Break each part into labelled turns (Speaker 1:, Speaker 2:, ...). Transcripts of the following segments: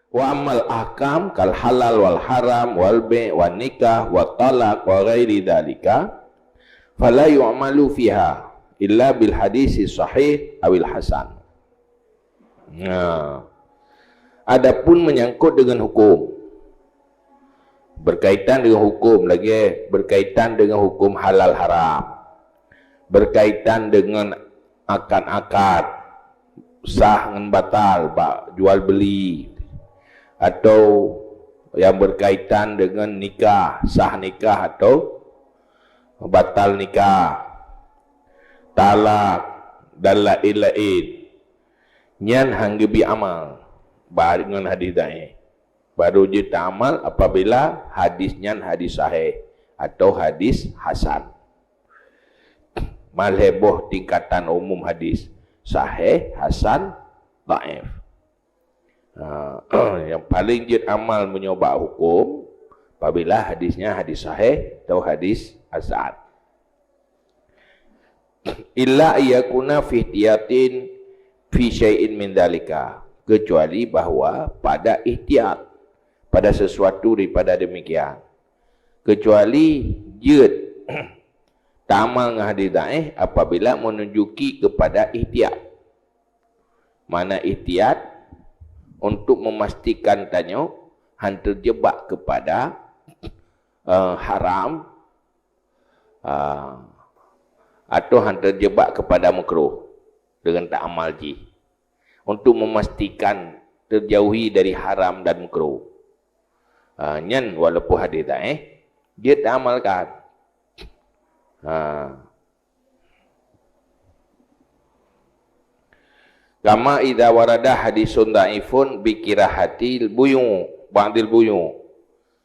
Speaker 1: Wa amal ahkam kal halal wal haram wal bai' wan nikah wat talaq wa ghairi dzalika fala yu'malu fiha illa bil hadis sahih awil hasan. Adapun menyangkut dengan hukum, berkaitan dengan hukum lagi, berkaitan dengan hukum halal haram, berkaitan dengan akad-akad sah dengan batal, jual beli, atau yang berkaitan dengan nikah, sah nikah atau batal nikah, talak dan lain-lain, nyan hanggebi amal dengan hadis dhaif. Baru je tak amal apabila hadisnya hadis sahih atau hadis hasan. Malheboh tingkatan umum hadis sahih, hasan, dhaif. Yang paling je amal menyoba hukum apabila hadisnya hadis sahih atau hadis hasan. Illa yakuna fi ihtiyatin fi syai'in min dalika, kecuali bahawa pada ihtiyat, pada sesuatu daripada demikian, kecuali jid tamal dengan hadis dhaif apabila menunjuki kepada ihtiyat. Mana ihtiyat untuk memastikan tanya han terjebak kepada haram atau han terjebak kepada makruh dengan tak amal ji, untuk memastikan terjauhi dari haram dan makruh. Nyan walaupun hadis dhaif dia tak amalkan. Kama idza warada hadisun dhaifun bi kirahatil buyu ba'dil buyu,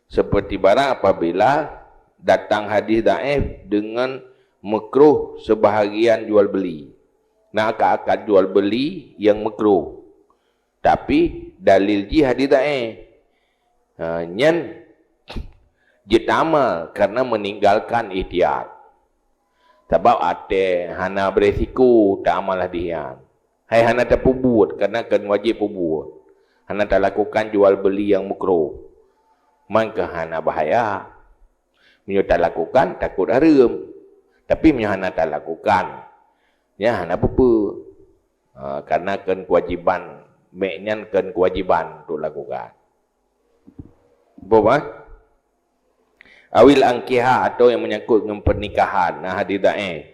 Speaker 1: seperti barang apabila datang hadis dhaif dengan makruh sebahagian jual beli. Nak akad jual beli yang makruh, tapi dalil ji hadis dhaif, nyan je tamal karena meninggalkan ihtiyat. Sebab ate hana beresiko tak amal hadian. Hai hana tak pubut kerana kan wajib pubut. Hana tak lakukan jual beli yang makruh. Maka hana bahaya. Menyo tak lakukan takut haram. Tapi menyo hana tak lakukan, ya hana apa-apa. Karena kan kewajiban, meknyan kan kewajiban untuk lakukan. Apa? Awil angkiha, atau yang menyangkut dengan pernikahan. Nah, hadis dhaif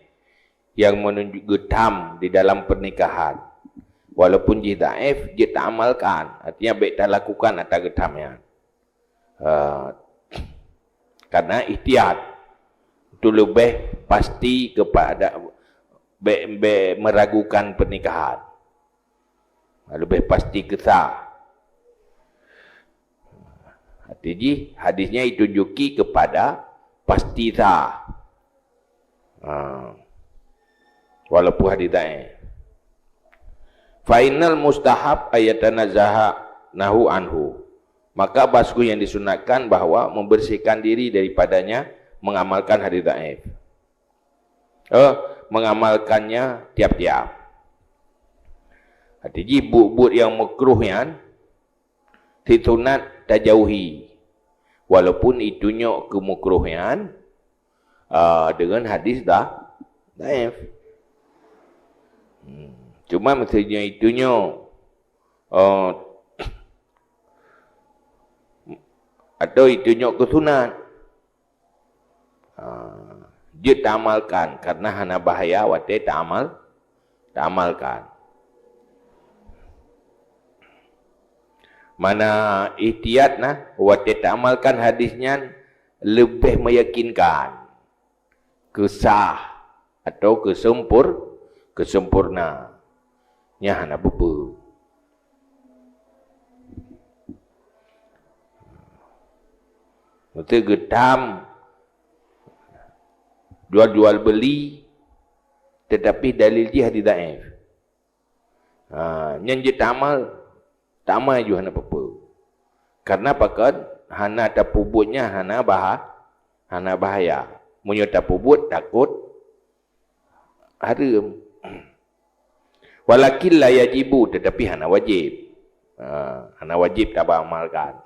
Speaker 1: yang menunjuk getam di dalam pernikahan. Walaupun dia dhaif, dia tak amalkan. Artinya baik tak lakukan atas getamnya. Karena ihtiyat itu lebih pasti kepada meragukan pernikahan. Lebih pasti kesah. Artinya hadisnya ditunjuki kepada pasti sah. Walaupun hadis dhaif. Fainal mustahab ayatanazaha nahu anhu. Maka basku yang disunatkan bahawa membersihkan diri daripadanya mengamalkan hadis dhaif. Mengamalkannya tiap-tiap. Artinya but-but yang makruh yang disunat tajauhi, walaupun itunya kemakruhan dengan hadis dhaif. Cuma maksudnya itunya atau itunya kesunat, dia tak amalkan karena hana bahaya wate tak amalkan. Mana ihtiyat nah wate tak amalkan hadisnya lebih meyakinkan kesah atau kesempurna nya hana apa-apa. Maksud getam jual beli tetapi dalil dia hadis dhaif. Yang je tamal je hana apa-apa. Karena pakan hana tak pubutnya hana bahaya. Munyo tak pubut takut haram. Walakin la yajibu, tetapi hana wajib. Ana wajib tak beramalkan.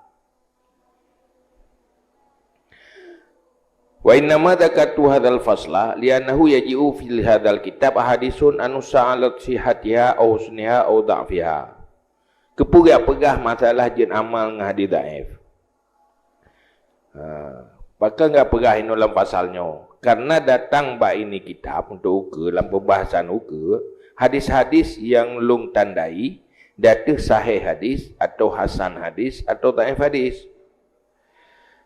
Speaker 1: Wa inna ma dzakatu hadzal fasla li'annahu yaji'u fil hadzal kitab ahadisun anu sa'alat sihhatiha aw husniha aw dha'fiha. Kepegah-pegah masalah jin amal dengan hadis dhaif. Maka enggak pegah ini dalam pasalnya. Karena datang ba ini kitab untuk uka dalam pembahasan uka hadis-hadis yang lung tandai datu sahih hadis atau hasan hadis atau dhaif hadis.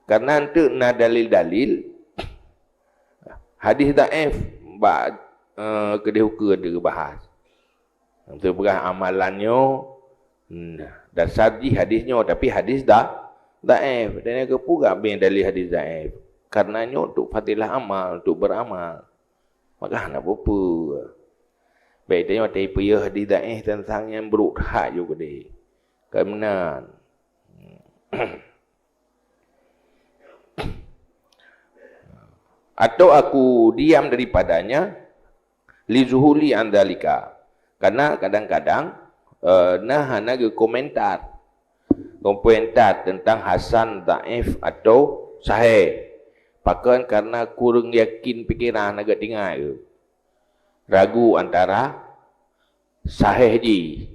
Speaker 1: Karena itu na dalil-dalil hadis dhaif ba kedih uka dia bahas. Untuk pegah amalannya dasar di hadisnya tapi hadis dhaif dan yang kepuga bin dalil hadis dhaif karenanya untuk fadilah amal untuk beramal maka nak apa baik tanya tapi payah hadis dhaif tentang yang buruk hak juga deh kemenan atau aku diam daripadanya li zuhuli andalika karena kadang-kadang hanya komentar tentang hasan, dhaif atau sahih. Bahkan karena kurang yakin fikiran agak tinggal. Ragu antara sahih ji.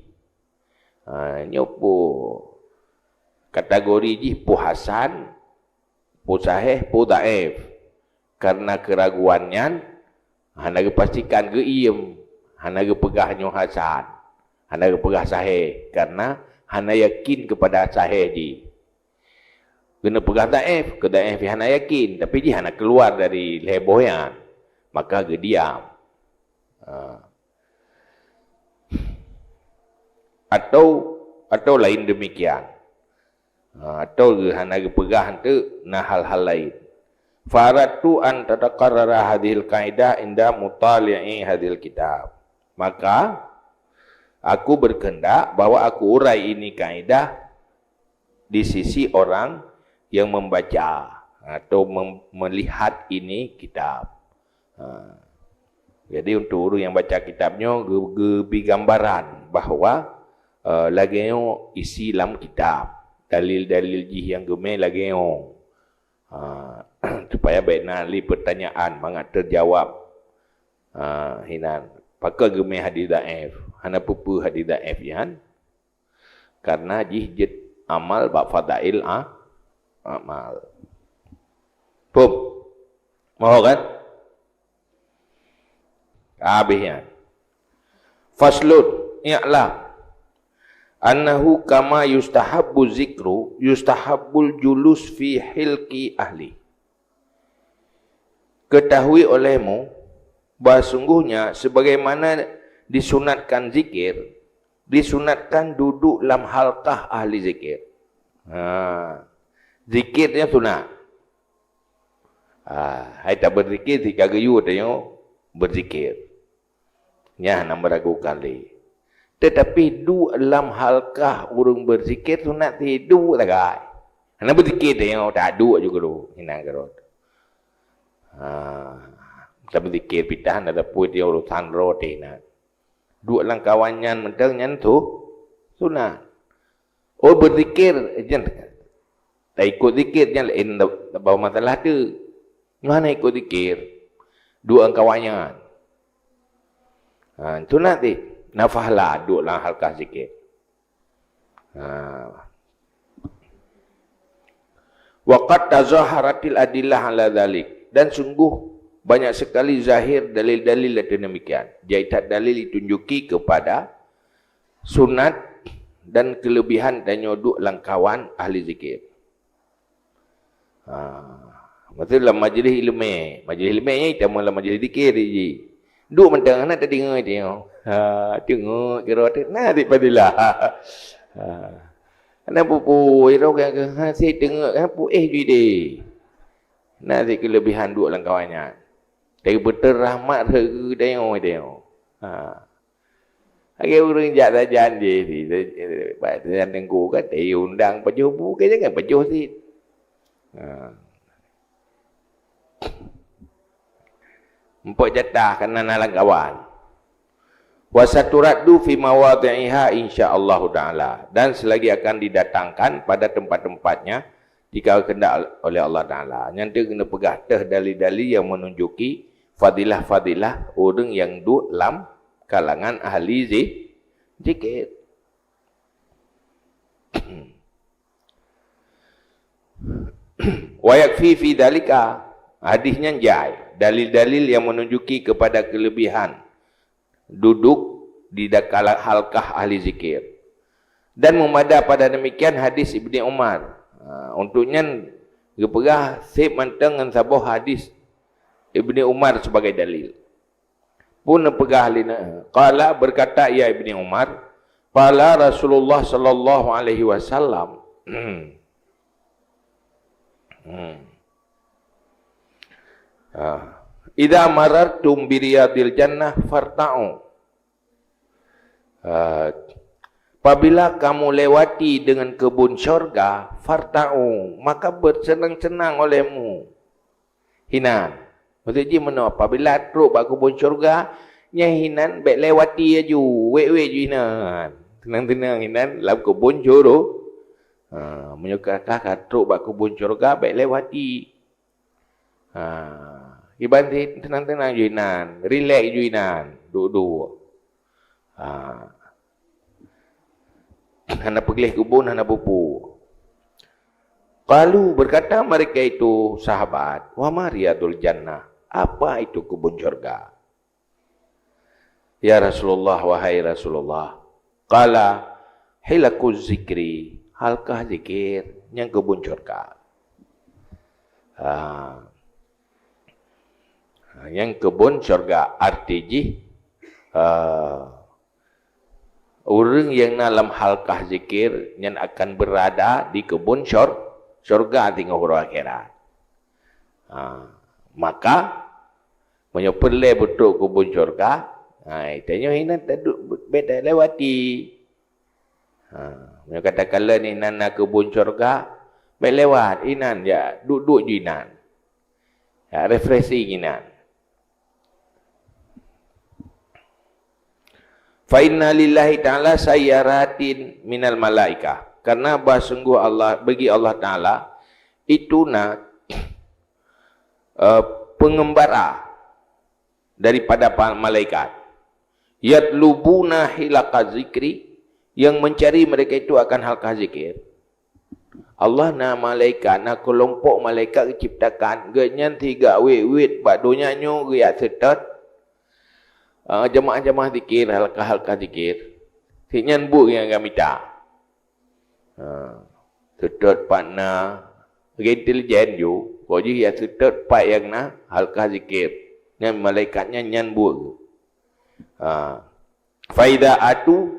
Speaker 1: Nyopo kategori ji pu hasan, pu sahih, pu dhaif. Karena keraguannya hanya pastikan ke iem, hanya pegahnya hasan. Hana pegah sahih karena hana yakin kepada sahih ji. Kena pegah dhaif, ke dhaif hana yakin tapi ji hana keluar dari leboyan. Maka ge diam. Atau lain demikian. Atau ge hana pegah henteu nah hal-hal lain. Faratu an tatakarrara hadhil kaidah inda mutali'i hadhil kitab. Maka aku berkehendak bahwa aku urai ini kaidah di sisi orang yang membaca atau melihat ini kitab. Jadi untuk orang yang baca kitabnya gebi gambaran bahawa lagenya isi dalam kitab. Dalil-dalil jih yang gemai lagenya. Supaya baik nali pertanyaan mangat terjawab. Hinan. Pakai gemai hadis dhaif. Hana pupu hadis dhaif yan. Karena jihjid amal bab fadail amal. Pum. Mau kan? Habisnya. Faslun i'lam annahu kama yustahabbu zikru yustahabbul julus fi hilqi ahli. Ketahui olehmu bahawa sungguhnya sebagaimana disunatkan zikir, disunatkan duduk dalam halqah ahli zikir. Zikirnya sunat. Hai tak berzikir, jika gayu tanya berzikir. Ya, nak meragukan lagi. Tetapi duduk dalam halqah urung berzikir sunat tidur tak kai. Nak berzikir tanya tak duduk juga tu. Hinang kerot. Kita berzikir pitahan ada puit dia urusan roti nak. Dua lang kawannya mentang nyan tu sunat. Oh berzikir jen. Tak ikut zikir jen lain bawa masalah tu. Mana ikut zikir? Dua kawannya. Sunat ni nafahlah dua lang halkah zikir. Waqad tazaharatil adillah ala dhalik. Dan sungguh banyak sekali zahir dalil-dalil dan demikian. Jaitat dalil ditunjuki kepada sunat dan kelebihan dan nyoduk langkawan ahli zikir. Maksudnya dalam majlis ilmu. Majlis ilmu ni kita mula majlis zikir je. Duk mentang nak tengok dia. Tengok kira tu nah dipadilah. Ana pupu iro kan saya tengok kan pu judi. Nah kelebihan duk langkawannya. Dari betul rahmat regu dia. Agak orang jatuh janji. Jangan tengku kan. Dia undang pajuh bukan jangan pajuh sih. Empuk jatah kena nalang kawan. Wa saturaddu fi mawadhi'iha insyaallah taala, dan selagi akan didatangkan pada tempat-tempatnya jika kehendak oleh Allah taala. Nanti kena pegah teh dalil-dalil yang menunjuki fadilah-fadilah orang yang duduk dalam kalangan ahli zikir. Wa yakfi fi dalika, hadisnya jai dalil-dalil yang menunjuki kepada kelebihan duduk di halqah ahli zikir. Dan memada pada demikian hadis Ibni Umar. Untuknya gepegah sip manteng dengan sabuh hadis Ibni Umar sebagai dalil. Pun pegah lina. Qala, berkata ya Ibni Umar, qala Rasulullah sallallahu alaihi wasallam. Idza marartum bi riyadil jannah farta'u. Apabila kamu lewati dengan kebun syurga, farta'u, maka bersenang-senang olehmu. Hinan. Maksudnya mana? Apabila teruk bak kebun syurga, nya hinan baik lewati aju, wek-wek ju hinan. Tenang-tenang hinan dalam kebun syurga. Menyukakah teruk bak kebun syurga, baik lewati. Ibarat tenang-tenang ju hinan, relax ju hinan, duduk. Hana pergi kebun, hana pupu. Kalau berkata mereka itu sahabat, wa mariyadul jannah, apa itu kebun syurga? Ya Rasulullah, wahai Rasulullah, qala hilakuz zikri, halkah zikir yang kebun syurga. Yang kebun syurga artinya orang yang dalam halkah zikir yang akan berada di kebun syurga tinggal huruf akhirat. Maka menyepelai betul kebun syurga. Tanya ini tak beda lewati. Katakanlah ni nana kebun syurga, baik lewat inan ya, duduk je inan. Ya, refreshing inan. Fa inna lillahi ta'ala sayyaratin minal malaikah. Karena sungguh Allah, bagi Allah Ta'ala itu pengembara daripada malaikat. Yatlubuna hilaqaz zikri, yang mencari mereka itu akan halqah zikir. Allah na malaikat, na kelompok malaikat diciptakan, genyan 3 wit bak donyanya riak setat. Jemaah-jemaah zikir, halkah-halkah zikir. Siknyan bu yang kami tak. Sedot partner, intelijen ju. Kau je ya sedot part yang na halkah zikir. Yang malaikatnya nyan bu. Faida atu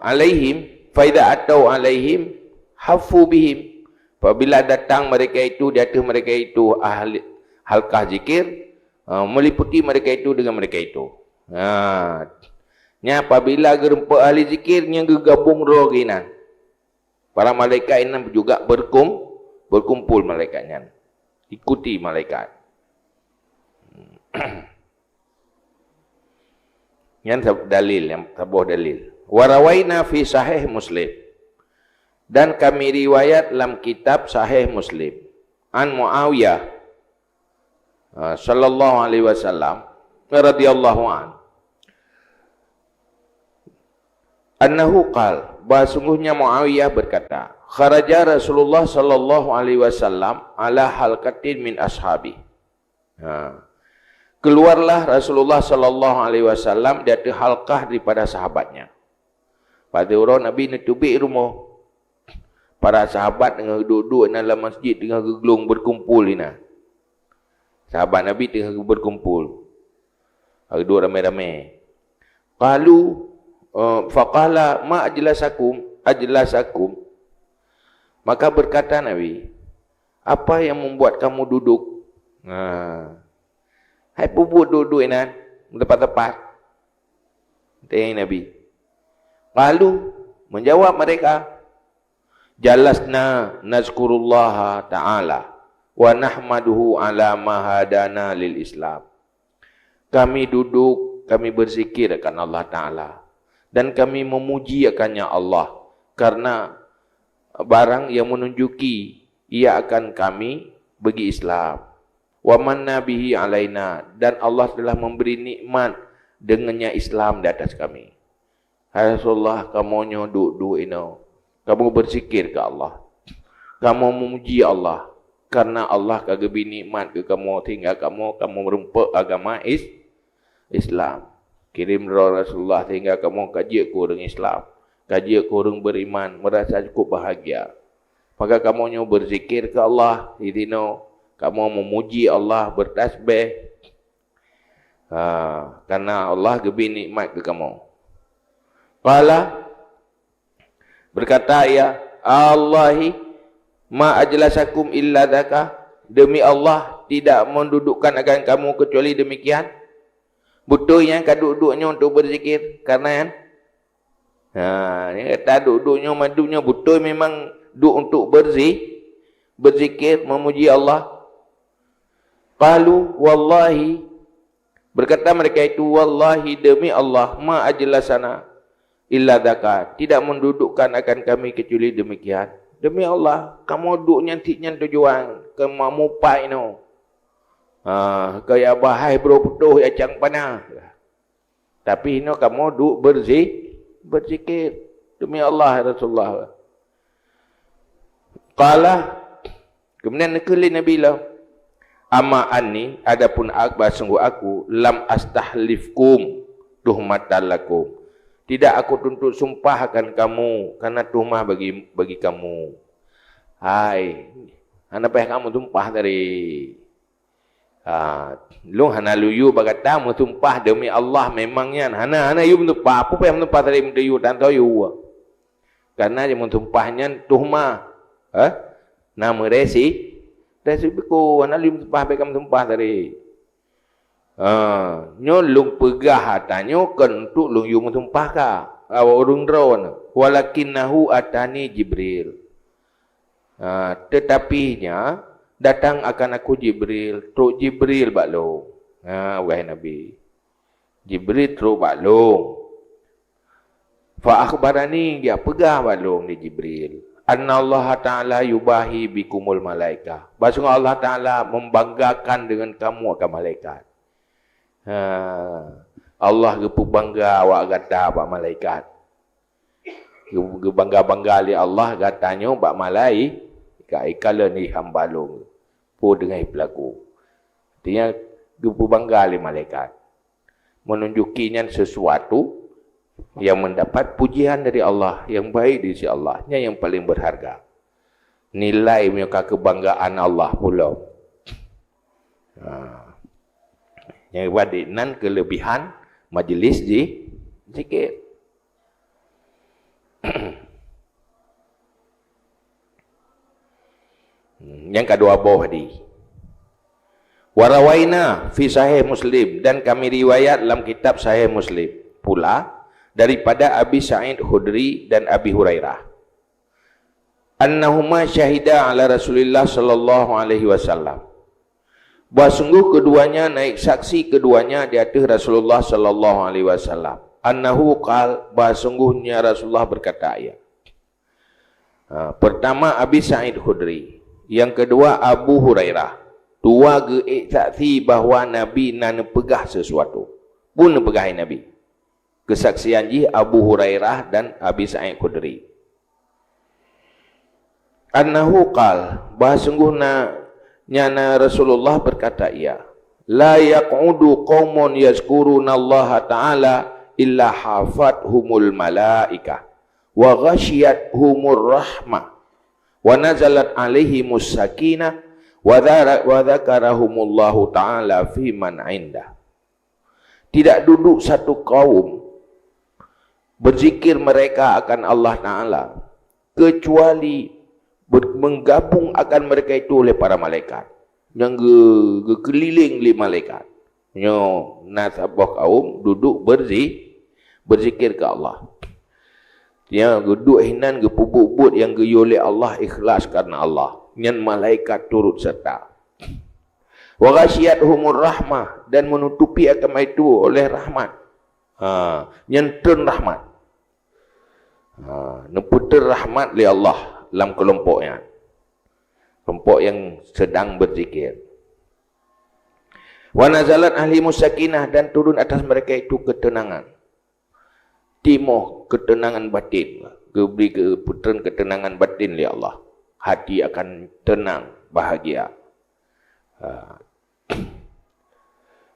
Speaker 1: alaihim, faida atau alaihim hafu bihim. Apabila datang mereka itu, di atas mereka itu ahli halkah zikir, meliputi mereka itu dengan mereka itu. Nya apabila gerempa ahli zikir yang gegabung roginan, para malaikat ini juga berkumpul malaikatnya, ikuti malaikat. Yang dalil, yang sebuah dalil. Warawaina fi sahih Muslim, dan kami riwayat dalam kitab sahih Muslim an Muawiyah sallallahu alaihi wasallam radhiyallahu an annahu qala, bahasungguhnya Muawiyah berkata, kharaja Rasulullah sallallahu alaihi wasallam ala halqatin min ashabi. Keluarlah Rasulullah sallallahu alaihi wasallam di atas halqah daripada sahabatnya. Pada orang Nabi netubik rumah para sahabat dengan duduk dalam masjid dengan gegelung berkumpul ini. Sahabat Nabi tengah berkumpul. Duduk ramai-ramai. Qalu faqala ma ajlasakum. Maka berkata Nabi, apa yang membuat kamu duduk? Hai pupuk duduk ini tepat-tepat. Tanya Nabi. Qalu, menjawab mereka, jalasna nazkurullah ta'ala wa nahmaduhu ala ma hadana lil Islam. Kami duduk, kami berzikir akan Allah Ta'ala. Dan kami memuji akannya Allah. Karena barang yang menunjuki ia akan kami bagi Islam. Wa manna bihi alaina, dan Allah telah memberi nikmat dengannya Islam di atas kami. Hai Rasulullah, kamu duduk ino. Kamu berzikir ke Allah. Kamu memuji Allah. Karena Allah kagak beri nikmat ke kamu, tinggal kamu merumpak agama Islam. Kirim Rasulullah tinggal kamu kaji kurang Islam. Kaji kurang beriman, merasa cukup bahagia. Maka kamu berzikir ke Allah, idino, kamu memuji Allah, bertasbih. Karena Allah beri nikmat ke kamu. Qala, berkata ya, Allahi ma ajlasakum illa dzaka, demi Allah tidak mendudukkan akan kamu kecuali demikian. Betulnya duduknya untuk berzikir karena ni kata duduknya maduknya betul memang duduk untuk berzikir memuji Allah. Qalu wallahi, berkata mereka itu, wallahi demi Allah, ma ajlasana illa dzaka, tidak mendudukkan akan kami kecuali demikian. Demi Allah, kamu duduk nyantiknya tujuan ke mamupai no. Kaya bahai bro putuh ya cang panah. Tapi ini kamu duduk berzikir demi Allah Rasulullah. Qala, kemudian nekeli Nabi lah, amma anni, adapun sungguh aku, lam astahlifkum tuhmatan lakum, tidak aku tuntut sumpah akan kamu karena tuhmah bagi kamu. Hai, apa yang kamu tumpah tadi? Lu hana luyu bagata mutumpah demi Allah memangnya hana yu mutumpah apa yang mutumpah tadi mutu dan tahu yu. Karena dia mutumpahnya tuhmah. Nama resibiku hana lu mutumpah apa kamu tumpah tadi. Nyolong pegah hatanyo kentuk lu yu mutumpah ka. Urung drone walakinnahu atani Jibril. Tetapinya datang akan aku Jibril, truk Jibril baklong. Wahai Nabi, Jibril truk baklong. Fa akhbarani, dia pegah baklong di Jibril. Anna Allah Ta'ala yubahi bikumul malaika. Bahasanya Allah Ta'ala membanggakan dengan kamu akan malaikat. Allah gepu bangga awak kata bak malaikat. Bangga-bangga li Allah katanya bak malaikat. Ikala ni hambalong po dengan pelaku. Artinya gepu bangga li malaikat. Menunjukinya sesuatu yang mendapat pujian dari Allah, yang baik di sisi Allah, yang paling berharga. Nilai punya kebanggaan Allah pula. Yang wadinan kelebihan majlis di zikir. Yang kedua bawah di warawaina fi sahih Muslim, dan kami riwayat dalam kitab sahih Muslim pula daripada Abi Sa'id Khudri dan Abi Hurairah annahuma syahida ala Rasulillah sallallahu alaihi wasallam, bahawa sungguh keduanya naik saksi keduanya di atas Rasulullah sallallahu alaihi wasallam. Annahu qal, bahawa sungguhnya Rasulullah berkata ya. Pertama Abi Sa'id Khudri, yang kedua Abu Hurairah. Dua saksi bahawa Nabi nak pegah sesuatu. Pun pegah Nabi. Kesaksian ji Abu Hurairah dan Abi Sa'id Khudri. Annahu qal, bahawa sungguhnya Rasulullah berkata ia. La yaq'udu qaumun yazkuruna Allah Ta'ala illa hafathumul malaikah wa ghashiyathumur rahmah wa nazalat alaihimus sakinah wa dzakarahumullahu ta'ala fi man indah. Tidak duduk satu kaum berzikir mereka akan Allah Ta'ala kecuali menggabung akan mereka itu oleh para malaikat yang keliling li malaikat. Nyo nasabah kaum duduk berzikir ke Allah. Yang duduk hinan ke pubut-pubut yang oleh Allah ikhlas karena Allah. Yang malaikat turut serta. Wa ghasyiyatuhumur rahmah, dan menutupi agama itu oleh rahmat. Nyentun rahmat. Nemputer rahmat li Allah dalam kelompoknya. Kelompok yang sedang berzikir. Wa nazalat ahli musakinah, dan turun atas mereka itu ketenangan. Timoh ketenangan batin. Beri keputeran ketenangan batin li Allah. Hati akan tenang, bahagia.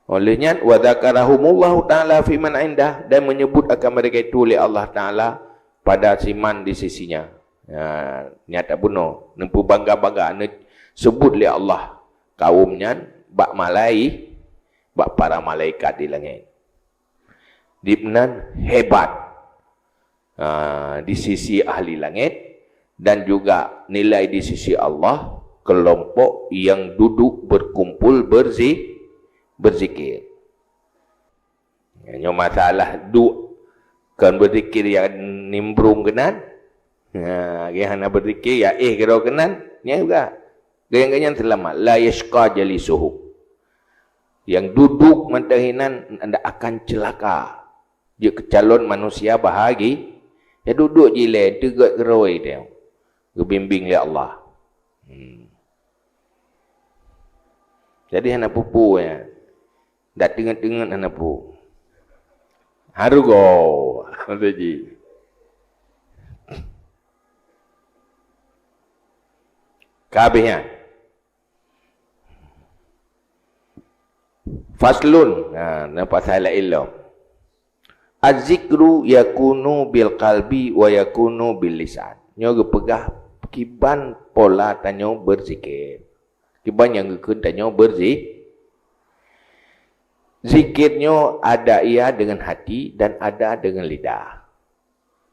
Speaker 1: Olehnya wa dzakarahumullahu taala fi man indah, dan menyebut akan mereka itu oleh Allah taala pada siman di sisinya. Nyata bunuh nempu bangga-bangga sebut oleh Allah kaumnya bak para malaikat di langit. Dibnan hebat di sisi ahli langit, dan juga nilai di sisi Allah kelompok yang duduk berkumpul berzikir. Hanya masalah kan berzikir yang nimbrung kenan. Yang nak berzikir ya kira kenan nya juga. Gayang-gayang selamat la yashqa jalisuhu. Yang duduk mentahinan anda akan celaka. Dia calon manusia bahagia. Ya duduk je le tegak geroi dia. Gebimbing oleh Allah. Jadi anak pupu ya. Dak tengah-tengah anak pupu. Harugo. Ji. Kabehnya. Faslun. Nampak salah ilmu. Az-zikru yakunu bil qalbi wa yakunu bil lisan. Nyo gepegah kiban pola tanyo berzikir. Kiban yang gekun tanyo zikirnya ada ia dengan hati dan ada dengan lidah.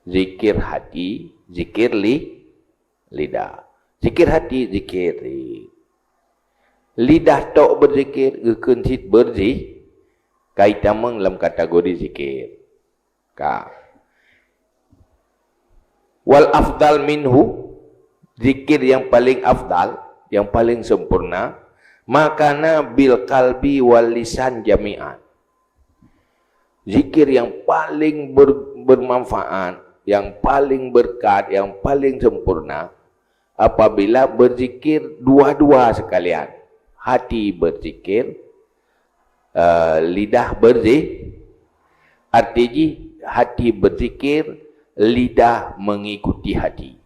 Speaker 1: Zikir hati, zikir lidah. Zikir hati, zikir lidah tok berzikir, gekun sit kaitan dalam kategori zikir. Wal afdal minhu, zikir yang paling afdal, yang paling sempurna, makana bil qalbi wal lisan jami'an. Zikir yang paling bermanfaat, yang paling berkat, yang paling sempurna apabila berzikir dua-dua sekalian. Hati berzikir, lidah berzikir. Artinya hati berzikir, lidah mengikuti hati.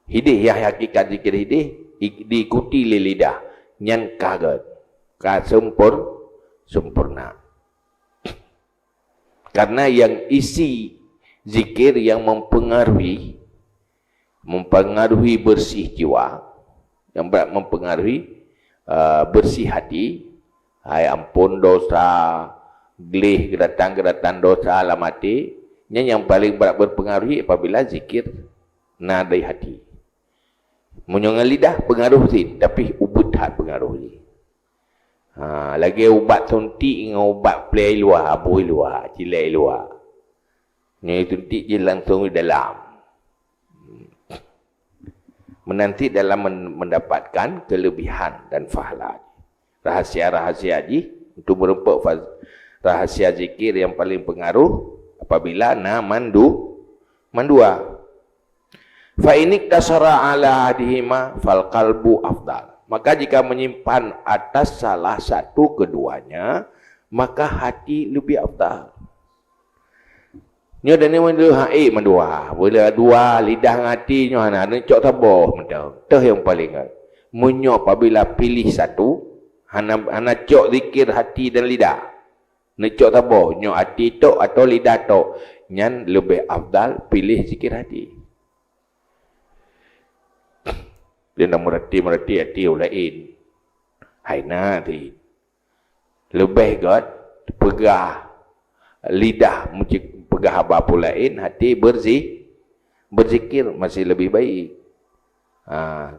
Speaker 1: Hidih yang hakikat zikir hidih diikuti oleh lidah. Nyan kaget. Sempurna. Karena yang isi zikir yang mempengaruhi bersih jiwa, yang mempengaruhi bersih hati, hai ampun dosa, gelih geratan dosa alam hati, yang paling berpengaruhi apabila zikir nadai hati. Menyongan lidah pengaruh sih, tapi ubud hat pengaruh sih. Lagi ubat suntik dengan ubat play luar, abui luar, cilai luar. Yang suntik je langsung di dalam. Menanti dalam mendapatkan kelebihan dan pahala. Rahasia-rahasia ji untuk merempak rahasia zikir yang paling pengaruh apabila mandua. Fa inik tasara ala hadihima fal qalbu afdal. Maka jika menyimpan atas salah satu keduanya, maka hati lebih afdal. Nyo dan ni mandua. Bila dua lidah dengan hati nyo ana cok taboh mendau. Teh yang paling kan. Munyo apabila pilih satu, ana cok zikir hati dan lidah. Necok taboh nyo hati tok atau lidah tok. Nyan lebih afdal pilih zikir hati. Dia nak merati hati lain. Haina ti. Lebih god pegah lidah pegah apa lain, hati berzikir masih lebih baik.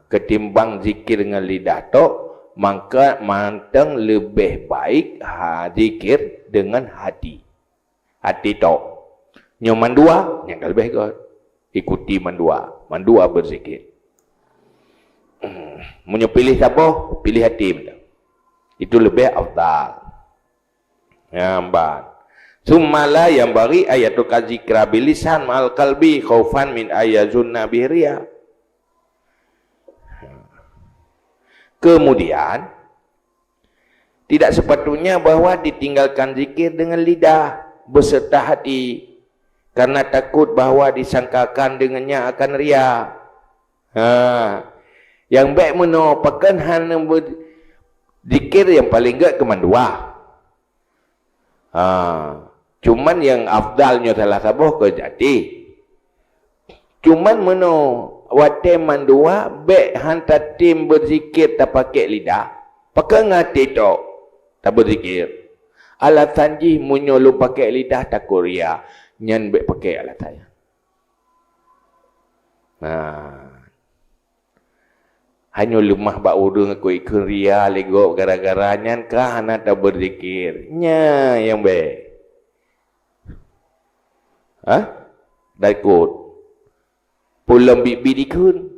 Speaker 1: Ketimbang zikir dengan lidah tok, maka manteng lebih baik zikir dengan hati. Hati tok. Nyo mandua yang lebih god. Ikuti mandua berzikir. Punya pilih siapa? Pilih hati. Itu lebih afdal. Ngamban. Summala yang bari ayatul kadzikra bilisan ma'al qalbi khaufan min ayazunna bihriya. Kemudian tidak sepatutnya bahwa ditinggalkan zikir dengan lidah beserta hati karena takut bahwa disangkakan dengannya akan riya. Yang baik menopakan hanya zikir yang paling enggak kemandua. Cuman yang afdalnya salah sabuh ke jati. Cuman wate mandua baik hantar tim berzikir tak pakai lidah. Pakai ngati tok tak berzikir. Alat sanji munyo lu pakai lidah tak korea. Nyan baik pakai alat saya. Hanya lemah bak urung aku ikut ria lego gara-gara nyan kah anak tak berzikir. Nya yang baik. Daikut. Pulang bibi dikun.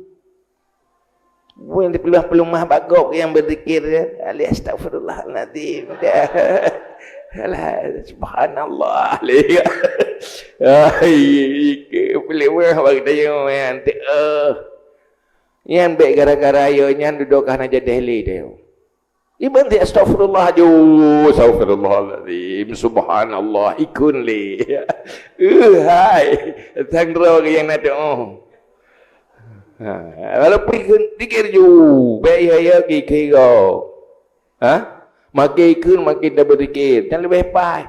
Speaker 1: Bukan peluh-peluh bagok yang berzikir. Ali astagfirullahaladzim. Subhanallah. Peluh bagi dia nanti. Yang baik gara-gara yo nyan duduk kana jadi heli dia. Iban dia astagfirullah ju, astagfirullahaladzim, subhanallah, ikun li. Hai, tangro yang nado. Walaupun ikun dikir ju, baik ya kiki go. Makin ikun makin dah berzikir, jangan lebih pai.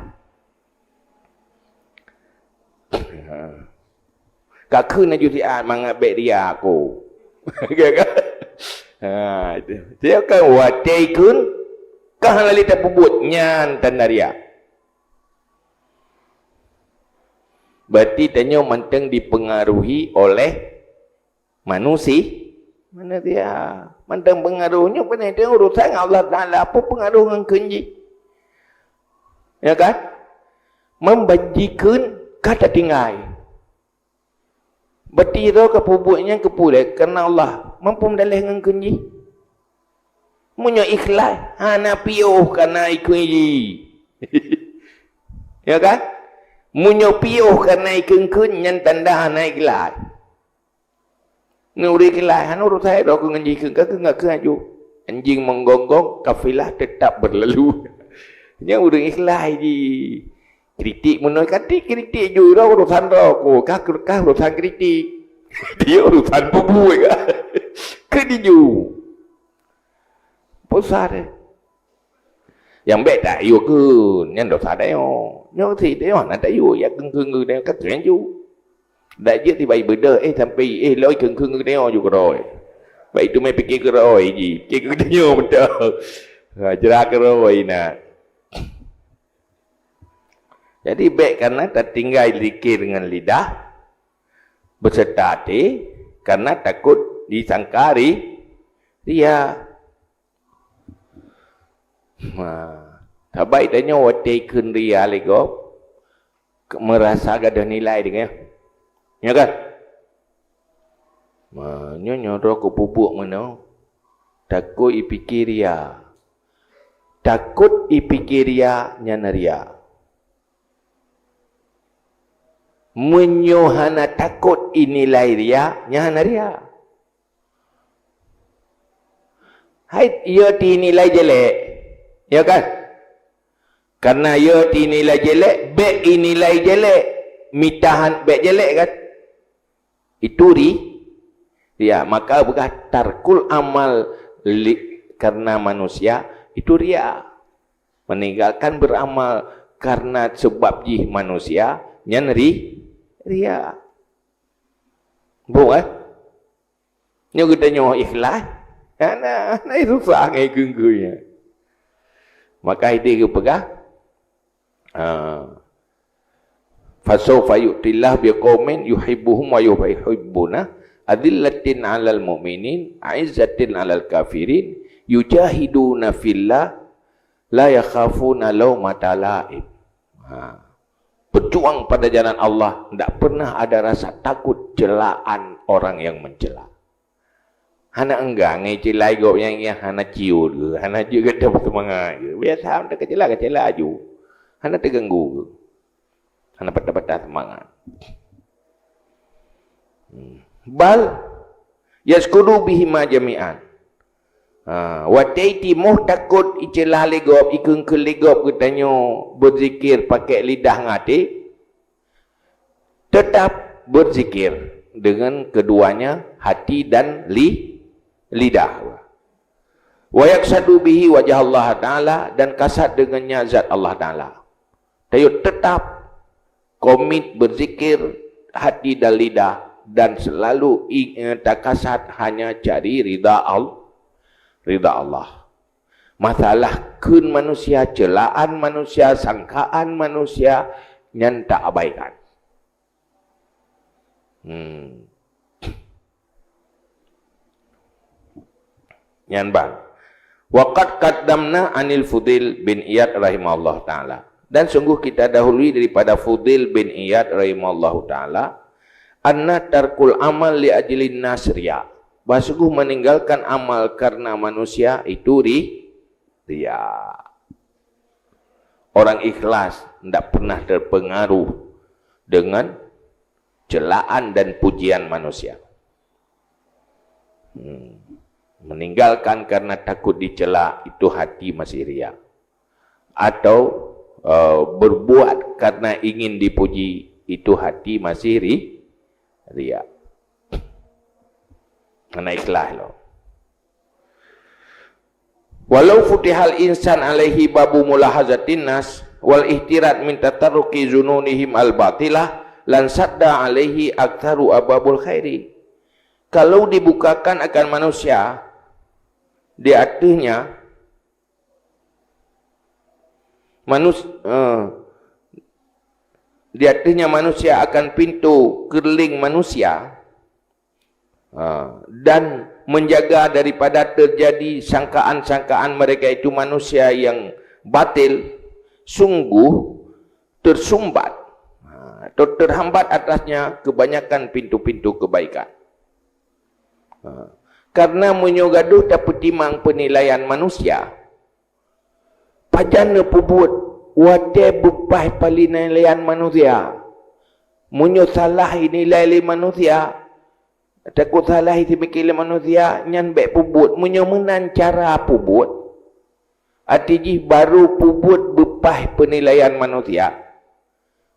Speaker 1: Kak kun aja dia mengabek dia aku. Dia kan watai kun kah lali tak pubut nyan tandaria. Berarti tanya manteng dipengaruhi oleh manusia. Mana dia? Manteng pengaruhnya pada dia urusan Allah Taala. Apa pengaruh dengan kenji? Ya kan? Membajikan kata tinggal. Berarti itu kepubutnya kepulai kerana Allah mampu mendalih dengan kunci. Munyo ikhlas, hana piuh kerana ikunji. Ya kan? Munyo piuh kerana ikun yang tanda hana ikhlas. Nuri ikhlas, hana urut saya dah kunci ikun, kakak enggak kaju. Anjing menggonggong, kafilah tetap berlalu. Yang udah ikhlas je. Kritik menurut kata kritik juga urusan rokok kah urusan kritik dia urusan bubu kan ke diju pusat yang baik tak yêu ke nhân dosa đấy nhớ thì đấy hoàn tại yêu ya cưng người đấy các chuyện chú đại diện thì bày bữa đời sampai lỗi cưng người đấy juga rồi vậy tụi mày pikir rồi gì cái đấy nhiều mình chờ ra cái rồi nè. Jadi baik karena tertinggal zikir dengan lidah beserta hati karena takut disangkari dia. Tak baik tanya wati kun ria lego merasa ada nilai dengan ya kan? Nyonya rokok pupuk mana? Takut ipikir ria. Takut ipikir ria nyanaria. Menyohana takut inilai ria nyahana ria. Hai ia dinilai jelek. Ya kan? Karena ia dinilai jelek, baik inilai jelek, mitahan baik jelek kan? Itu ria. Maka bukan tarkul amal karena manusia itu ria. Meninggalkan beramal karena sebab jih manusia nyanri ria. Bukan? Nyo kita nyo ikhlas. Nah itu sangat genggunya. Maka itu pegang. Fasawfa yu'tillah biqaumin yuhibbuhum wa yuhibbuna adillatin 'alal mu'minin 'izzatin 'alal kafirin yujahiduna fillah la yakhafuna lawmata la'im. Berjuang pada jalan Allah, tidak pernah ada rasa takut celaan orang yang mencela. Hana enggak ngecelai gop yang hana ciur, hana juga dapat semangat. Biasa anda kecela aju. Hana terganggu. Hana patah-patah semangat. Bal yaskuru bihi ma jami'an. Wa taiti muhtakut icelah legop ikeng ke legop ketanyo berzikir pakai lidah ngati, tetap berzikir dengan keduanya hati dan lidah. Wa yaksadu bihi wajah Allah Ta'ala, dan kasat dengannya zat Allah Ta'ala. Tayo tetap komit berzikir hati dan lidah, dan selalu tak kasat hanya cari ridha Allah. Masalah kun manusia, celaan manusia, sangkaan manusia yang tak abaikan. Yang bang. Waqad qaddamna anil Fudail bin Iyad rahimahullah ta'ala. Dan sungguh kita dahului daripada Fudail bin Iyad rahimahullah ta'ala. Anna tarkul amal li ajlin nasriya. Bahawa sungguh meninggalkan amal karena manusia itu riya. Orang ikhlas tidak pernah terpengaruh dengan celaan dan pujian manusia. Meninggalkan karena takut dicela, itu hati masih riya. Atau berbuat karena ingin dipuji, itu hati masih riya. Karena ikhlas loh. Walau futihal insan alaihi babu mulahazatin nas wal ihtirat min tatarruki zununihim al batilah lan sadda alaihi aktharu ababul khairi. Kalau dibukakan akan manusia di atasnya manusia akan pintu kerling manusia, dan menjaga daripada terjadi sangkaan-sangkaan mereka itu manusia yang batil, sungguh tersumbat atau terhambat atasnya kebanyakan pintu-pintu kebaikan. Karena menyogaduh dapat timang penilaian manusia, pajana pubut wate bupai penilaian manusia, munyo salah nilai manusia, takut salah isi mikir manusia, nyan baik pubut, menyomenan cara pubut, artinya baru pubut bepai penilaian manusia,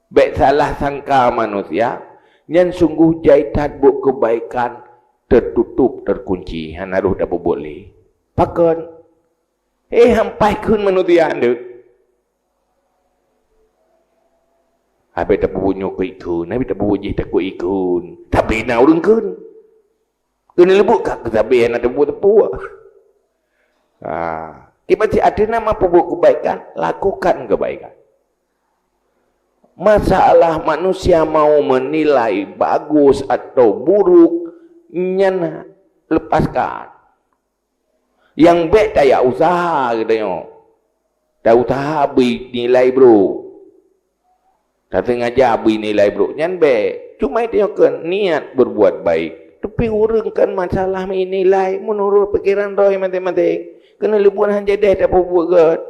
Speaker 1: baik salah sangka manusia, nyan sungguh jaitan buk kebaikan tertutup, terkunci, hanaruh dah pubut li. Pakon, hampai kun manusia anda. Habis tak pubutnya ke ikun, habis tak pubut je takut ikun. Tapi nak urung kun. Kena lebut kak ke tapi nak tepuk-tepuk. Kita ada nama pupuk kebaikan, lakukan kebaikan. Masalah manusia mau menilai bagus atau buruk, nyan lepaskan. Yang baik tak payah usaha katanya. Tak usaha beri nilai bro. Tak sengaja beri nilai bro. Nyan baik. Cuma itu yang niat berbuat baik. Tapi orang kan masalah menilai menurut pikiran roh matematik. Kena lebuan hanya dah tak apa buat kot.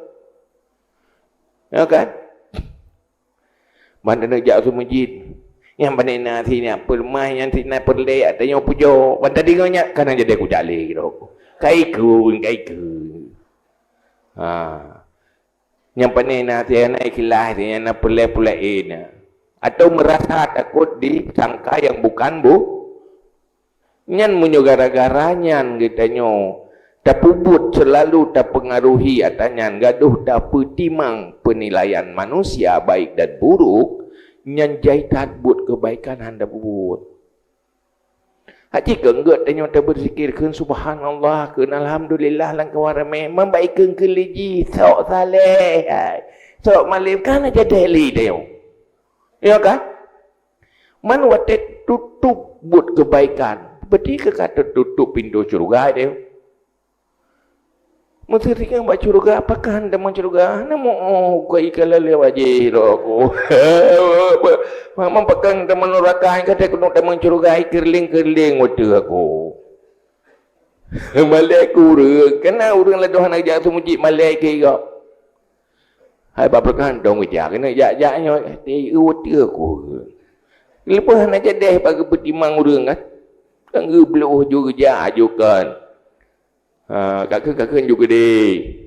Speaker 1: Ya kan? Mana nak jauh masjid. Yang pandai nasi ni apa lemah, yang sini perlek, tanya pujuk. Mana tadi kau nyak, kan jadi aku jalik gitu. Kaikun. Yang pandai nasi, yang nak ikhlas, yang nak perlek ini. Atau merasa takut disangka yang bukan nyan munyo gara-gara nyan gitanyo tak pubut selalu tak pengaruhi atanya gaduh tak petimang penilaian manusia baik dan buruk, nyan jaitan buat kebaikan anda pubut. Haji kengget tanyo tak berzikir keun subhanallah keun alhamdulillah lang kawarame membaikkeun keliji sok saleh sok malif kan aja deli tayo. Ya kan? Man wate tutup buat kebaikan. Berarti kata tutup pintu syurga dia. Mesti kan buat syurga, apakah anda mau syurga? Namo kau ikala lewaji aku. Mama pegang teman neraka, kata aku nak teman syurga, kerling waktu aku. Malai aku, kena orang lain dohan aja tu muji malai kau. Hai bapa kandung kerja kena jak-jaknya dia dia aku. Lepas nak jadi bagi petimang urang kan. Kan gebeluh juga kerja ajukan. Kakak juga deh.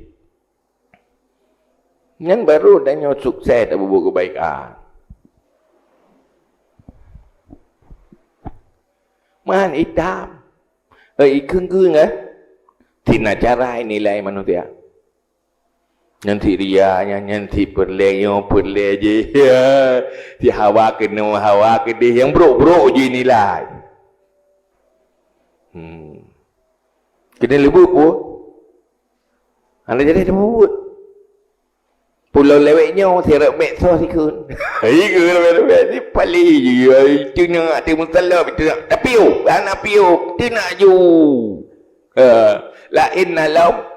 Speaker 1: Yang baru tanya sukses tak berbuat kebaikan. Man hitam. Ikan kan? Tina cara nilai manusia. Nanti rianya, nanti perlengyo, perle je. Si hawa ke dia. Yang bro je nilai. Kena lebut pun. Anda jadi ada buat. Pulau leweknya, saya mek so sikun. Iku lewek ni pali je. Itu nak ada masalah. Itu nak tapiu. Anak piu. Itu nak ju. Lain nalau.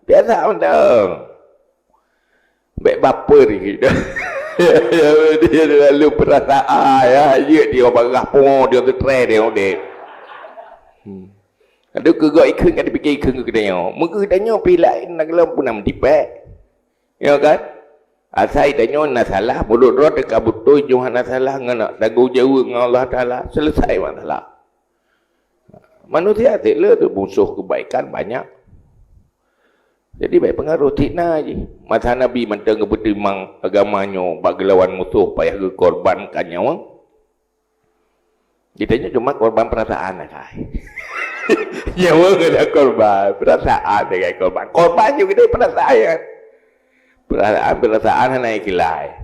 Speaker 1: Biasa benda. Baik bapa ni kita. Dia lalu perasaan ya. Dia barah pun dia tertera dia. Ada kegak ikan kan dipikir ikan ke tanya. Muka tanya pilai nak lampu nak mendipek. Ya kan? Asai tanya nak salah. Mulut roh dekat betul juhan nak salah. Nak dagu jauh dengan Allah Ta'ala. Selesai masalah. Manusia tak tu musuh kebaikan banyak. Jadi baik pengaruh tikna je. Masa Nabi mentang bertimang agamanya bagi lawan musuh payah ke korbankan nyawa. Kita cuma korban perasaan lah. Nyawa kena korban. Perasaan dengan korban. Korban juga dia perasaan. Perasaan naik kilai.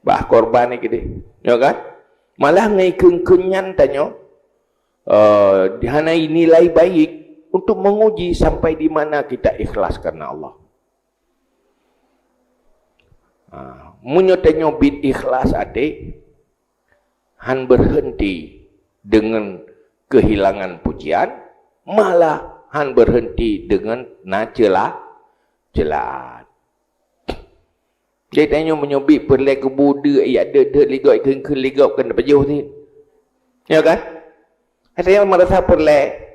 Speaker 1: Bah korban ni kita. Ya kan? Malah ngai kenyan tanya. Dihanai nilai baik. Untuk menguji sampai di mana kita ikhlas karena Allah. Menyotanya bid ikhlas adik. Han berhenti dengan kehilangan pujian. Malah han berhenti dengan celaan. Dia tanya menyobik perlai kebuda. Ya ada ligau ikan ligau kena pejuh ni. Ya kan? Ada yang merasa perlai.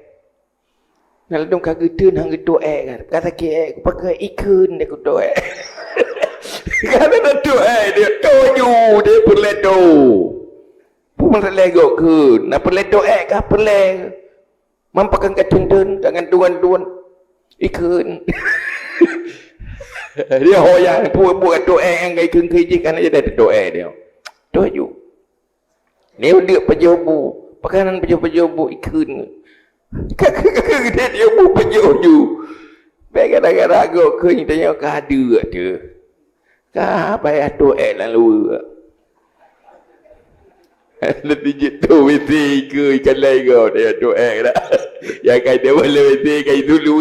Speaker 1: Kalau dong kagak tu hang gitu kan. Kata ke pakai ikan dia kudo Kalau dah tu dia toju dia perledo. Pun lego ke. Nak perledo kah perle. Mampakan kacun-cun dengan tuan-tuan ikan. Dia hoyang buat doa yang ikan kerja kan aja dah doa dia. Toju. Dia dia pejobu. Pakanan pejobu ikan. Kakak dia pun penjuju. Baik kadang-kadang agak ke ni tanya kada ada. Kah payah tu lalu. Nanti jitu mesti ke ikan lain kau dia tu dah. Yang kata boleh mesti kai dulu.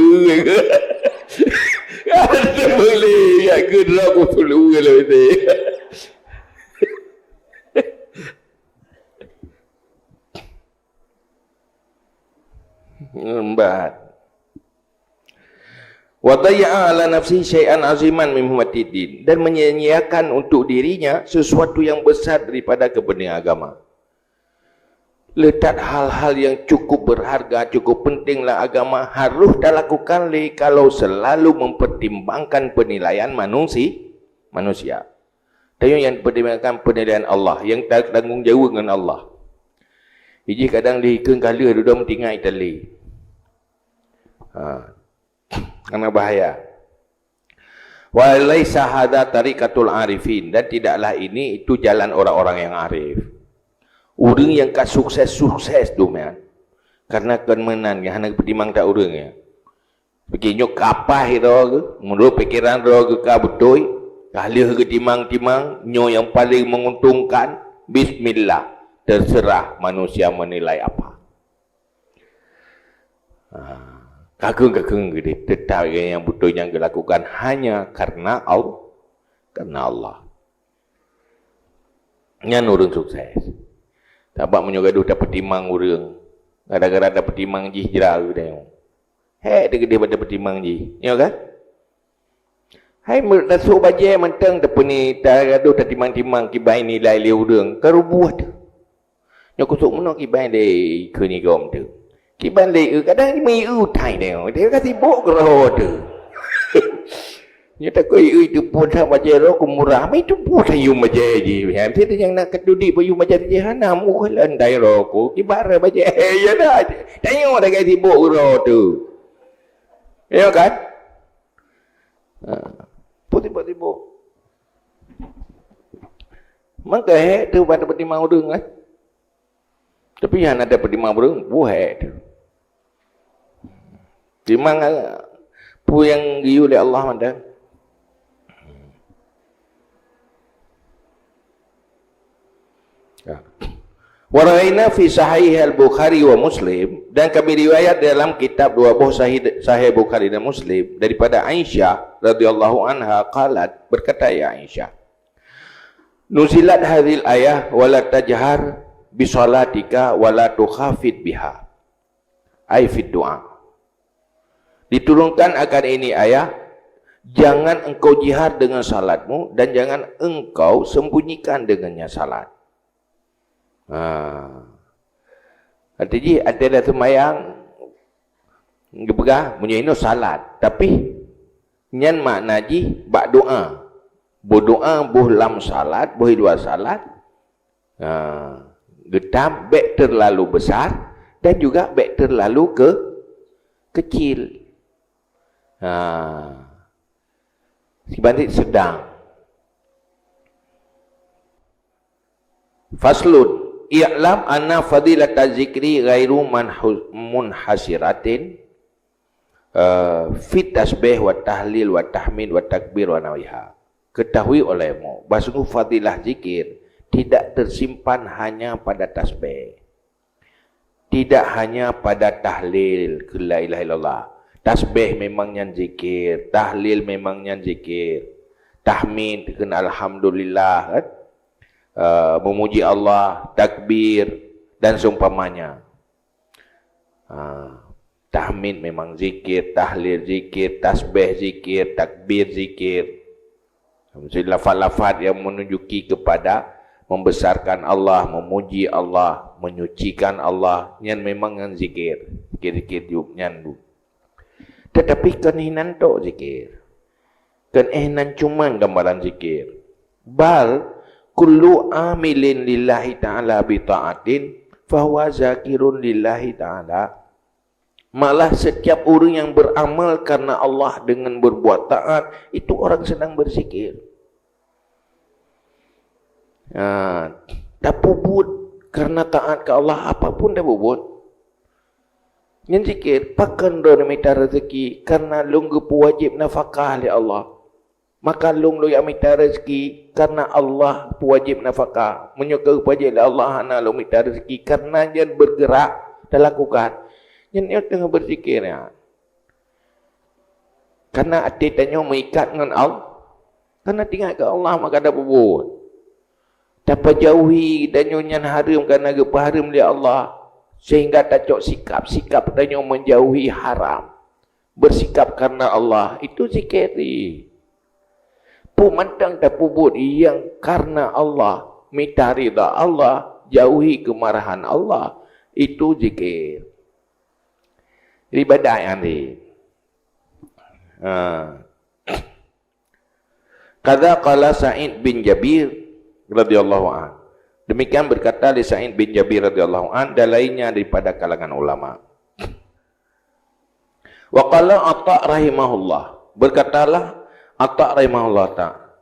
Speaker 1: Ada boleh ya ke dulu dulu kalau mesti. Lembat. Wa dayya'a ala nafsi syai'an aziman min muhammadin, dan menyia-nyiakan untuk dirinya sesuatu yang besar daripada kepentingan agama. Letak hal-hal yang cukup berharga, cukup pentinglah agama harus dilakukan kalau selalu mempertimbangkan penilaian manusia. Dan yang pertimbangkan penilaian Allah, yang tanggung jawab dengan Allah. Jadi kadang dia ikut kala duduk mentinggal Itali. Karena bahaya. Wa laisa hadza tariqatul arifin, dan tidaklah ini itu jalan orang-orang yang arif. Orang yang ka sukses tu man. Karena kemenan yang hendak pertimang tak orang ya. Begini kapah itu ke, menurut pikiran ro ke ka betul, kali ke timang-timang nyo yang paling menguntungkan, bismillah, terserah manusia menilai apa. Kagum-kagum gede, tetap yang betul yang dilakukan hanya karena Allah. Yang orang sukses. Dapat menyogadu dapat timang orang. Kadang-kadang dapat timang ji jerau dia. Dia gede pada petimang ji. Ya kan? Hai merasuk baje mentang depan ni tagadu dah timang-timang kibai nilai dia orang. Karu buat. Nyok kusuk mana kibai dia ke ni gom tu. Kiban le kadang mi u thai dia. Dia kasi bok ro tu. Nya tak koi itu pun dah majero kumurah mai tu pun sayu majeji. Ham tu yang nak kedudi bayu majari jahanam ko lan dairo ko kibara baje ya dah. Tengok dah gaji sibuk ro tu. Ya kan? Tiba-tiba. Maka tu pada peti mau deng kan. Tapi yang ada peti mau deng buat tu. Timang pu yang giu oleh Allah mandang. Waraina fi sahih al-Bukhari wa Muslim, dan kami riwayat dalam kitab dua buah sahih Bukhari dan Muslim daripada Aisyah radhiyallahu anha qalat, berkata ya Aisyah, nuzilat hadhil ayah wala tajhar bi salatika wala tukhafid biha ai fi du'a. Diturunkan akan ini ayat, jangan engkau jihar dengan salatmu dan jangan engkau sembunyikan dengannya salat. Artinya ada sembahyang gebegah punya ini salat, tapi nyan makna ji bak doa. Berdoa buh lam salat, buh dua salat. Getam bek terlalu besar dan juga bek terlalu kecil. Sebantik sedang. Faslun i'lam anna fadilat zikri ghairu munhasiratin fit tasbih wa tahlil wa tahmid wa takbir wa nawiha. Ketahui olehmu bahwa fadilah zikir tidak tersimpan hanya pada tasbih, tidak hanya pada tahlil la ilaha illallah. Tasbih memangnya zikir, tahlil memangnya zikir, tahmid kena alhamdulillah kan? Memuji Allah, takbir dan seumpamanya. Tahmid memang zikir, tahlil zikir, tasbih zikir, takbir zikir. Maksudnya lafaz-lafaz yang menunjuki kepada membesarkan Allah, memuji Allah, menyucikan Allah, yang memang yang zikir, zikir-zikir nyandu. Tetapi keninan tok zikir, keninan cuman gambaran zikir. Bal kullu amilin lillahi ta'ala bita'atin fahuwa zakirun lillahi ta'ala. Malah setiap orang yang beramal karena Allah dengan berbuat taat, itu orang sedang berzikir. Tak pubut karena taat ke Allah, apapun dah pubut. Yang zikir, pakan doa minta rezeki karena lunggu wajib nafkah oleh Allah. Maka long lo yang minta rezeki karena Allah wajib nafkah. Menyukai wajib Allah ana lo minta rezeki karena dia bergerak dan lakukan. Yang tengah berzikir ya. Karena hati tanya mengikat dengan Allah. Karena tinggal ke Allah maka ada bubut. Dapat jauhi dan nyan haram karena gepaharam dia Allah. Sehingga tak cok sikap tanya menjauhi haram. Bersikap karena Allah. Itu zikiri. Pemandang tak pubut yang karena Allah, minta ridha Allah, jauhi kemarahan Allah, itu zikir. Ibadah yang ni. Kata qala Sa'id bin Jabir radhiyallahu an. Demikian berkata li Sa'id bin Jabir radhiyallahu an dan lainnya daripada kalangan ulama. Wa qala Atha rahimahullah, berkatalah Atha rahimahullah ta'ala,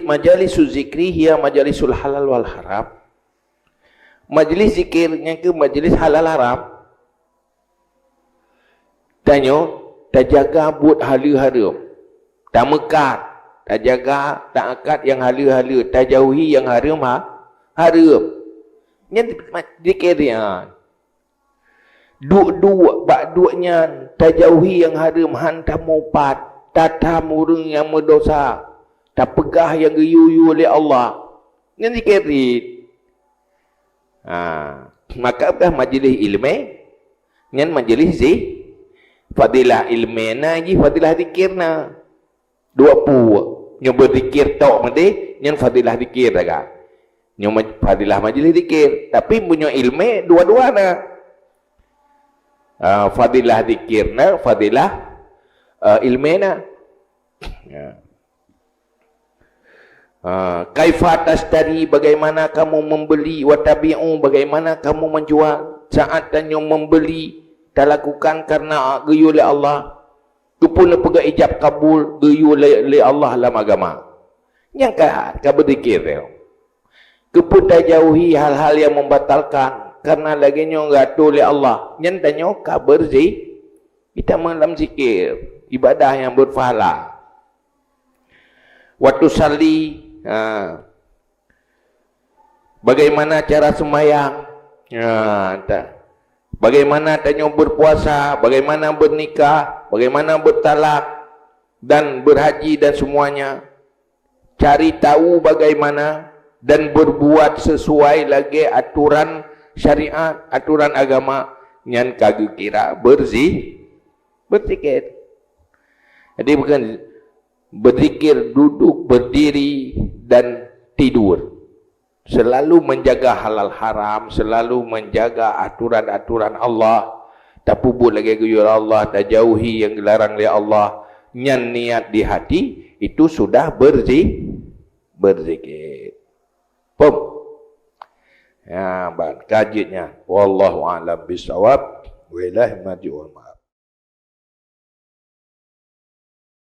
Speaker 1: majalisul zikri hiya majalisul halal wal haram. Majlis zikirnya ke majlis halal haram. Tanya, tak jaga buat halu-harum, tak mekat, tak jaga, tak akad yang halu-halu, tak jauhi yang haram haram. Yang zikirnya duk-duknya tak jauhi yang haram, hantam mupat, tata murung yang berdosa, tak pegah yang geyu-yu oleh Allah. Yang dikirit. Maka apakah majlis ilmi? Yang majlis fadilah ilmi lagi, fadilah zikirna. Dua puak. Yang berzikir tok mesti, yang fadilah zikir dah. Yang fadilah majlis zikir. Tapi punya ilmi dua-duanya. Fadilah zikirna, fadilah ilmena. Ya. Kaifa tashtari, bagaimana kamu membeli, wa tabi'u, bagaimana kamu menjual. Saat tanya membeli tak lakukan karena geyu oleh Allah, kepula pega ijab kabul geyu oleh Allah dalam agama. Yang ka berzikir dia. Keputar jauhi hal-hal yang membatalkan karena lagi nyo gato oleh Allah. Yang tanya ka berzikir, kita dalam zikir, ibadah yang berpahala. Waktu sali, bagaimana cara sembahyang, bagaimana tanya berpuasa, bagaimana bernikah, bagaimana bertalak dan berhaji dan semuanya. Cari tahu bagaimana dan berbuat sesuai lagi aturan syariat, aturan agama yang kagak kira berzikir. Jadi bukan berzikir duduk, berdiri dan tidur. Selalu menjaga halal haram, selalu menjaga aturan-aturan Allah. Tak pubut lagi guyur Allah, tak jauhi yang dilarang oleh Allah. Yang niat di hati itu sudah berzikir. Pum. Ya, kajitnya. Wallahu a'lam bishawab. Wa ilaihi marji'ul ma'ab.